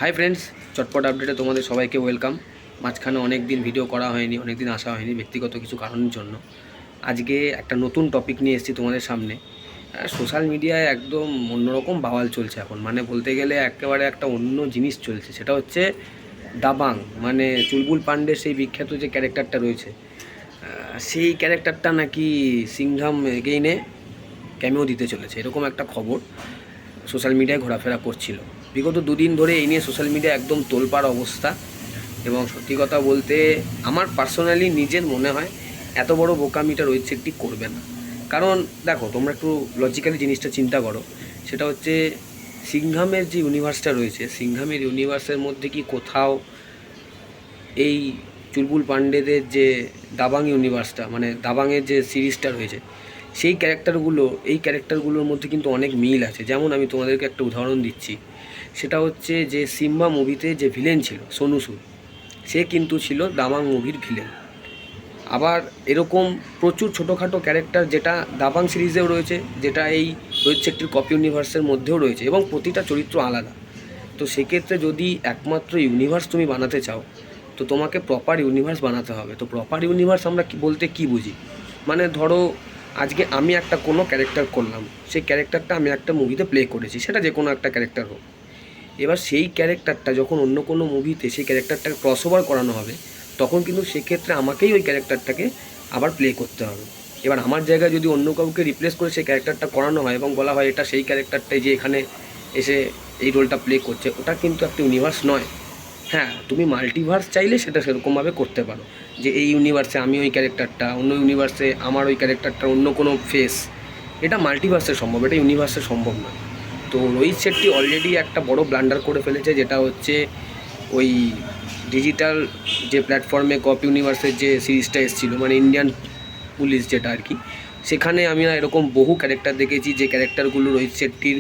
Hi friends, চটপট আপডেটে তোমাদের সবাইকে ওয়েলকাম। মাঝখানে অনেক দিন ভিডিও করা হয়নি, অনেক দিন আসা হয়নি ব্যক্তিগত কিছু কারণের জন্য। আজকে একটা নতুন টপিক নিয়ে এসেছি তোমাদের সামনে। সোশ্যাল মিডিয়ায় একদম অন্যরকম বাওয়াল চলছে এখন, মানে বলতে গেলে একেবারে একটা অন্য জিনিস চলছে। সেটা হচ্ছে দাবাং, মানে চুলবুল পান্ডের সেই বিখ্যাত যে ক্যারেক্টারটা রয়েছে, সেই ক্যারেক্টারটা নাকি সিংঘাম এগেইনে ক্যামেও দিতে চলেছে, এরকম একটা খবর সোশ্যাল মিডিয়ায় ঘোরাফেরা করছিল। বিগত দুদিন ধরে এই নিয়ে সোশ্যাল মিডিয়া একদম তোলপাড় অবস্থা। এবং সত্যি কথা বলতে আমার পার্সোনালি নিজের মনে হয় এত বড় বোকামিটা রোহিত শেট্টি করবে না। কারণ দেখো, তোমরা একটু লজিক্যালি জিনিসটা চিন্তা করো। সেটা হচ্ছে সিংঘামের যে ইউনিভার্সটা রয়েছে, সিংঘামের ইউনিভার্সের মধ্যে কি কোথাও এই চুলবুল পান্ডেদের যে দাবাং ইউনিভার্সটা, মানে দাবাংয়ের যে সিরিজটা রয়েছে, সেই ক্যারেক্টারগুলোর মধ্যে কিন্তু অনেক মিল আছে। যেমন আমি তোমাদেরকে একটা উদাহরণ দিচ্ছি। সেটা হচ্ছে যে সিম্বা মুভিতে যে ভিলেন ছিল সোনু সুদ, সে কিন্তু ছিল দাবাং মুভির ভিলেন। আবার এরকম প্রচুর ছোটোখাটো ক্যারেক্টার যেটা দাবাং সিরিজেও রয়েছে, যেটা এই রোহিত শেট্টির কপি ইউনিভার্সের মধ্যেও রয়েছে, এবং প্রতিটা চরিত্র আলাদা। তো সেক্ষেত্রে যদি একমাত্র ইউনিভার্স তুমি বানাতে চাও, তো তোমাকে প্রপার ইউনিভার্স বানাতে হবে। তো প্রপার ইউনিভার্স আমরা কি বলতে কী বুঝি, মানে ধরো আজকে আমি একটা কোনো ক্যারেক্টার করলাম, সেই ক্যারেক্টারটা আমি একটা মুভিতে প্লে করেছি, সেটা যে কোনো একটা ক্যারেক্টার হোক। এবার সেই ক্যারেক্টারটা যখন অন্য কোনো মুভিতে সেই ক্যারেক্টারটাকে ক্রস ওভার করানো হবে, তখন কিন্তু সেক্ষেত্রে আমাকেই ওই ক্যারেক্টারটাকে আবার প্লে করতে হবে। এবার আমার জায়গায় যদি অন্য কাউকে রিপ্লেস করে সেই ক্যারেক্টারটা করানো হয় এবং বলা হয় এটা সেই ক্যারেক্টারটাই যে এখানে এসে এই রোলটা প্লে করছে, ওটা কিন্তু একটা ইউনিভার্স নয়। হ্যাঁ, তুমি মাল্টিভার্স চাইলে সেটা সেরকমভাবে করতে পারো, যে এই ইউনিভার্সে আমি ওই ক্যারেক্টারটা, অন্য ইউনিভার্সে আমার ওই ক্যারেক্টারটা অন্য কোনো ফেস। এটা মাল্টিভার্সে সম্ভব, এটা ইউনিভার্সে সম্ভব নয়। তো রোহিত শেট্টি অলরেডি একটা বড় ব্লান্ডার করে ফেলেছে, যেটা হচ্ছে ওই ডিজিটাল যে প্ল্যাটফর্মে কপ ইউনিভার্সের যে সিরিজটা এসেছিলো, মানে ইন্ডিয়ান পুলিশ যেটা আর কি, সেখানে আমি এরকম বহু ক্যারেক্টার দেখেছি যে ক্যারেক্টারগুলো রোহিত শেট্টির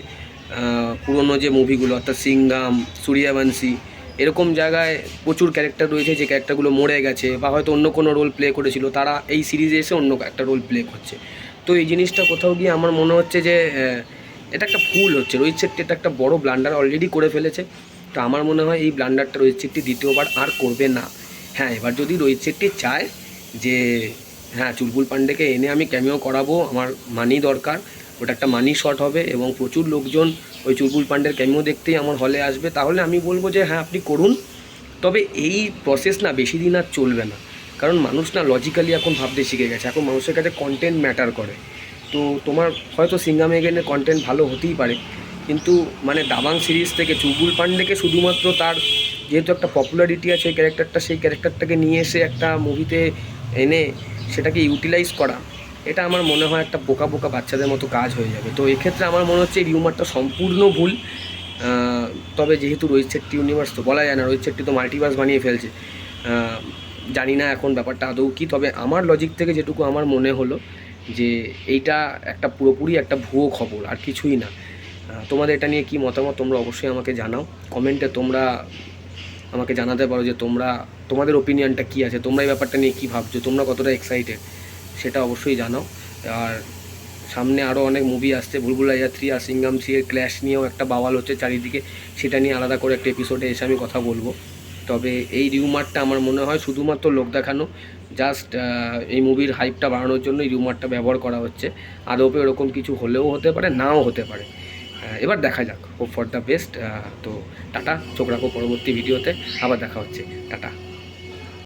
পুরনো যে মুভিগুলো, অর্থাৎ সিংঘাম, সূর্যবংশী, এরকম জায়গায় প্রচুর ক্যারেক্টার রয়েছে যে ক্যারেক্টারগুলো মরে গেছে বা হয়তো অন্য কোনো রোল প্লে করেছিল, তারা এই সিরিজে এসে অন্য একটা রোল প্লে করছে। তো এই জিনিসটা কোথাও গিয়ে আমার মনে হচ্ছে যে এটা একটা ভুল হচ্ছে। রোহিত শেট্টি এটা একটা বড় ব্লান্ডার অলরেডি করে ফেলেছে। তো আমার মনে হয় এই ব্লান্ডারটা রোহিত শেট্টি দ্বিতীয়বার আর করবে না। হ্যাঁ, এবার যদি রোহিত শেট্টি চায় যে হ্যাঁ, চুলবুল পান্ডেকে এনে আমি ক্যামিও করাবো, আমার মানি দরকার, ওটা একটা মানি শট হবে এবং প্রচুর লোকজন ওই চুলবুল পান্ডের ক্যামিও দেখতেই আমার হলে আসবে, তাহলে আমি বলবো যে হ্যাঁ, আপনি করুন। তবে এই প্রসেস না বেশি দিন আর চলবে না, কারণ মানুষ না লজিক্যালি এখন ভাবতে শিখে গেছে। এখন মানুষের কাছে কন্টেন্ট ম্যাটার করে। তো তোমার হয়তো সিঙ্গাম এগেনের কন্টেন্ট ভালো হতেই পারে, কিন্তু মানে দাবাং সিরিজ থেকে চুলবুল পান্ডেকে শুধুমাত্র তার যেহেতু একটা পপুলারিটি আছে সেই ক্যারেক্টারটাকে নিয়ে এসে একটা মুভিতে এনে সেটাকে ইউটিলাইজ করা, এটা আমার মনে হয় একটা বোকা বোকা বাচ্চাদের মতো কাজ হয়ে যাবে। তো এক্ষেত্রে আমার মনে হচ্ছে এই রিউমারটা সম্পূর্ণ ভুল। তবে যেহেতু রোহিত শেট্টি ইউনিভার্স, তো বলা যায় না, রোহিত শেট্টি তো মাল্টিভার্স বানিয়ে ফেলছে। জানি না এখন ব্যাপারটা আদৌ কী, তবে আমার লজিক থেকে যেটুকু আমার মনে হলো যে এইটা একটা পুরোপুরি একটা ভুয়ো খবর, আর কিছুই না। তোমাদের এটা নিয়ে কী মতামত তোমরা অবশ্যই আমাকে জানাও কমেন্টে। তোমরা আমাকে জানাতে পারো যে তোমাদের ওপিনিয়নটা কী আছে, তোমরা এই ব্যাপারটা নিয়ে কী ভাবছো, তোমরা কতটা এক্সাইটেড সেটা অবশ্যই জানাও। আর সামনে আরও অনেক মুভি আসছে, ভুলভুলাইয়া 3 আর সিঙ্গাম 3 এর ক্ল্যাশ নিয়েও একটা বাওয়াল হচ্ছে চারিদিকে, সেটা নিয়ে আলাদা করে একটা এপিসোডে এসে আমি কথা বলবো। তবে এই রিউমারটা আমার মনে হয় শুধুমাত্র লোক দেখানো, জাস্ট এই মুভির হাইপটা বাড়ানোর জন্য এই রিউমারটা ব্যবহার করা হচ্ছে। আদপে এরকম কিছু হলেও হতে পারে, নাও হতে পারে। এবার দেখা যাক, হোপ ফর দ্য বেস্ট। তো টাটা, চোখ রাখো পরবর্তী ভিডিওতে, আবার দেখা হচ্ছে, টাটা।